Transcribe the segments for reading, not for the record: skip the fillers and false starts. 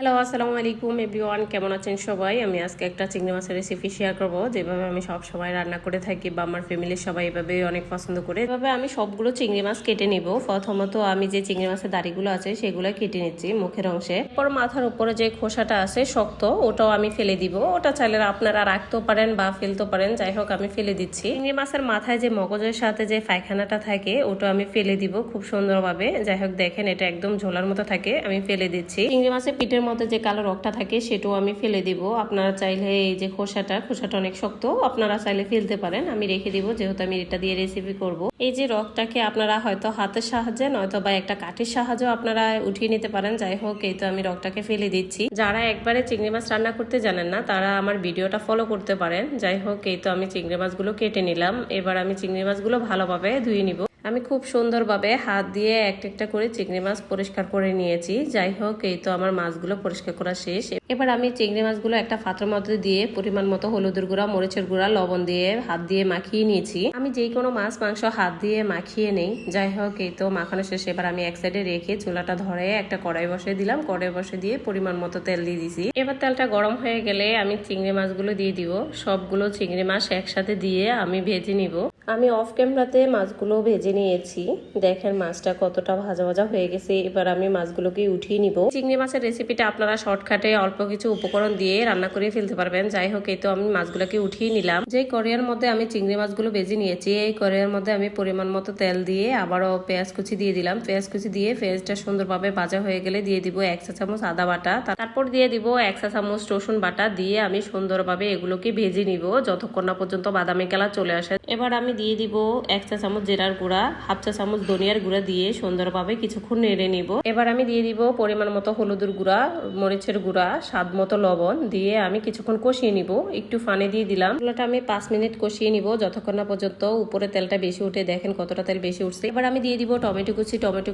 Hello, আসসালামু আলাইকুম everyone. কেমন আছেন সবাই? আমি আজকে একটা চিংড়ি মাছের রেসিপি শেয়ার করব, যেভাবে আমি সব সময় রান্না করে থাকি বা আমার ফ্যামিলির সবাই এভাবেই অনেক পছন্দ করে। এভাবে আমি সবগুলো চিংড়ি মাছ কেটে নিব। প্রথমত আমি যে চিংড়ি মাছের দাড়িগুলো আছে সেগুলো কেটে নিচ্ছি মুখের অংশে। এরপর মাথার উপরে যে খোসাটা আছে শক্ত, ওটাও আমি ফেলে দিব। ওটা চাইলে আপনারা রাখতেও পারেন বা ফেলতে পারেন, যাই হোক আমি ফেলে দিচ্ছি। চিংড়ি মাছের মাথায় যে মগজের সাথে যে পায়খানাটা থাকে ওটা আমি ফেলে দিব খুব সুন্দরভাবে। যাই হোক দেখেন, এটা একদম ঝোলার মতো থাকে, আমি ফেলে দিচ্ছি। চিংড়ি মাছের পিঠের মধ্যে যে কালো রগটা থাকে সেটাও আমি ফেলে দিব। আপনারা চাইলে এই যে খোসাটা অনেক শক্ত, আপনারা চাইলে ফেলতে পারেন, আমি রেখে দিব যেহেতু আমি এটা দিয়ে রেসিপি করব। এই যে রগটাকে আপনারা হয়তো হাতের সাহায্যে নয়তো বা একটা কাঠির সাহায্যে আপনারা উঠিয়ে নিতে পারেন। যাই হোক, এই তো আমি রগটাকে ফেলে দিচ্ছি। যারা একবারে চিংড়ি মাছ রান্না করতে জানেন না তারা আমার ভিডিওটা ফলো করতে পারেন। যাই হোক, এই তো আমি চিংড়ি মাছগুলো কেটে নিলাম। এবার আমি চিংড়ি মাছগুলো ভালোভাবে ধুয়ে নিব। আমি খুব সুন্দরভাবে হাত দিয়ে একটা একটা করে চিংড়ি মাছ পরিষ্কার করে নিয়েছি। যাই হোক, এই তো আমার মাছগুলো পরিষ্কার করা শেষ। এবার আমি চিংড়ি মাছগুলো একটা পাত্রের মধ্যে দিয়ে পরিমাণ মতো হলুদের গুঁড়া, মরিচের গুঁড়া, লবণ দিয়ে হাত দিয়ে মাখিয়ে নিয়েছি। আমি যে কোনো মাছ মাংস হাত দিয়ে মাখিয়ে নেই। যাই হোক, এই তো মাখানো শেষ। এবার আমি এক সাইডে রেখে চুলাটা ধরে একটা কড়াই বসে দিলাম। কড়াই বসে দিয়ে পরিমাণ মতো তেল দিয়ে দিছি। এবার তেলটা গরম হয়ে গেলে আমি চিংড়ি মাছগুলো দিয়ে দিব। সবগুলো চিংড়ি মাছ একসাথে দিয়ে আমি ভেজে নিব। আমি অফ ক্যামেরাতে মাছগুলো ভেজে নিয়েছি। দেখেন মাছটা কতটা ভাজা ভাজা হয়ে গেছে। এবার আমি মাছগুলোকে উঠিয়ে নিব। চিংড়ি মাছের রেসিপিটা আপনারা শর্টকাটে অল্প কিছু উপকরণ দিয়ে রান্না করে ফেলতে পারবেন। যাই হোক, এই তো আমি মাছগুলোকে উঠিয়ে নিলাম। যে কড়াইয়ের মধ্যে আমি চিংড়ি মাছগুলো ভেজে নিয়েছি, এই কড়াইয়ের মধ্যে আমি পরিমাণ মতো তেল দিয়ে আবারও পেঁয়াজ কুচি দিয়ে দিলাম। পেঁয়াজ কুচি দিয়ে পেঁয়াজটা সুন্দরভাবে ভাজা হয়ে গেলে দিয়ে দিব 1 চা চামচ আদা বাটা, তারপর দিয়ে দিব 1 চা চামচ রসুন বাটা। দিয়ে আমি সুন্দরভাবে এগুলোকে ভেজে নিব যতক্ষণ না পর্যন্ত বাদামি কালার চলে আসে। এবার আমি দিয়ে দিব 1 চা চামচ জিরার গুঁড়া, 1/2 চা চামচ ধনিয়ার গুঁড়া দিয়ে সুন্দরভাবে কিছুক্ষণ নেড়ে নিব। এবার আমি দিয়ে দিব পরিমাণ মতো হলুদের গুঁড়া, মরিচের গুঁড়া, স্বাদ মতো লবণ দিয়ে আমি কিছুক্ষণ কষিয়ে নিব। একটু পানি দিয়ে দিলাম। এগুলোটা আমি 5 মিনিট কষিয়ে নিব যতক্ষণ না পর্যন্ত উপরে তেলটা বেশি উঠে। দেখেন কতটা তেল বেশি উঠছে। এবার আমি দিয়ে দিব টমেটো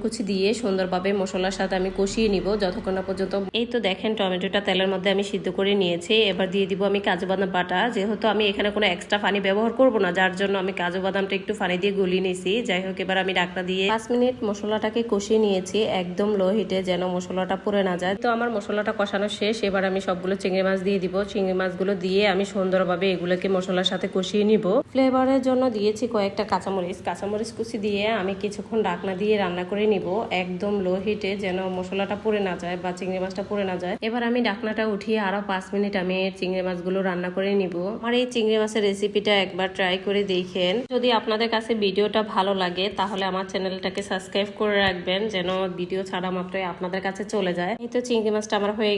কুচি দিয়ে সুন্দরভাবে মশলার সাথে আমি কষিয়ে নিব যতক্ষণ না পর্যন্ত। এই তো দেখেন টমেটোটা তেলের মধ্যে আমি সিদ্ধ করে নিয়েছি। এবার দিয়ে দিব আমি কাজু বাদাম বাটা। যেহেতু আমি এখানে কোনো এক্সট্রা পানি ব্যবহার করব না, যার জন্য আমি কাজু বাদামটা একটু পানি দিয়ে গলিয়ে নিয়েছি। যাই হোক, এবার আমি ঢাকনা দিয়ে 5 মিনিট মশলাটাকে কষিয়ে নিয়েছি একদম লো হিটে, যেন মশলাটা পুড়ে না যায়। তো আমার মশলাটা কষানো শেষ। এবার আমি সবগুলো চিংড়ি মাছ দিয়ে দিব। চিংড়ি মাছগুলো দিয়ে আমি সুন্দরভাবে এগুলোকে মশলার সাথে কষিয়ে নিব। ফ্লেভারের জন্য দিয়েছি কয়েকটা কাঁচামরিচ কুচি দিয়ে আমি কিছুক্ষণ ঢাকনা দিয়ে রান্না করে নিব একদম লো হিটে, যেন মশলাটা পুড়ে না যায় বা চিংড়ি মাছটা পুড়ে না যায়। এবার আমি ঢাকনাটা উঠিয়ে আরো 5 মিনিট আমি চিংড়ি মাছগুলো রান্না করে নিব। আমার এই চিংড়ি মাছের রেসিপিটা একবার ট্রাই করে দেখেন। যদি আপনাদের কাছে ভিডিওটা ভালো লাগে তাহলে আমার চ্যানেলটাকে সাবস্ক্রাইব করে রাখবেন, যেন ভিডিও ছাড়া মাত্রই আপনাদের কাছে চলে যায়। এই তো চিংড়ি মাছটা আমার হয়ে